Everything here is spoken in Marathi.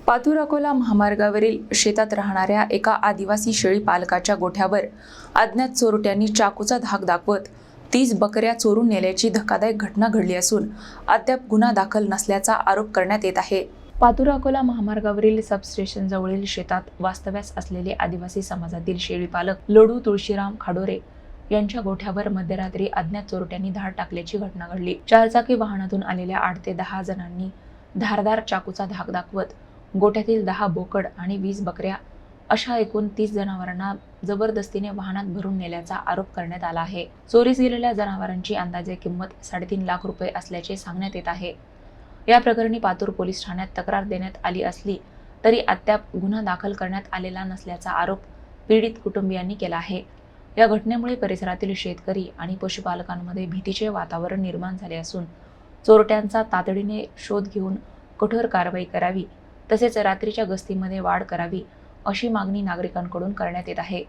पातूर अकोला महामार्गावरील शेतात राहणाऱ्या एका आदिवासी शेळी पालकाच्या गोठ्यावर अज्ञात चोरट्यांनी चाकूचा धाक दाखवत 30 बकऱ्या चोरून नेल्याची धक्कादायक घटना घडली असून अद्याप गुन्हा दाखल नसल्याचा आरोप करण्यात येत आहे। पातूर अकोला महामार्गावरील सबस्टेशन जवळील शेतात वास्तव्यास असलेले आदिवासी समाजातील शेळी पालक लोडू तुळशीराम खाडोरे यांच्या गोठ्यावर मध्यरात्री अज्ञात चोरट्यांनी धाड टाकल्याची घटना घडली। चारचाकी वाहनातून आलेल्या 8 ते 10 जणांनी धारदार चाकूचा धाक दाखवत गोठ्यातील 10 बोकड आणि 20 बकऱ्या अशा एकूण 30 जनावरांना जबरदस्तीने वाहनात भरून नेल्याचा आरोप करण्यात आला आहे। चोरीस गेलेल्या जनावरांची अंदाजे किंमत 3.5 लाख रुपये असल्याचे सांगण्यात येत आहे। या प्रकरणी पातूर पोलीस ठाण्यात तक्रार देण्यात आली असली तरी अद्याप गुन्हा दाखल करण्यात आलेला नसल्याचा आरोप पीडित कुटुंबियांनी केला आहे। या घटनेमुळे परिसरातील शेतकरी आणि पशुपालकांमध्ये भीतीचे वातावरण निर्माण झाले असून चोरट्यांचा तातडीने शोध घेऊन कठोर कारवाई करावी तसेच रात्रीच्या गस्तीमध्ये वाढ करावी अशी मागणी नागरिकांकडून करण्यात येत आहे।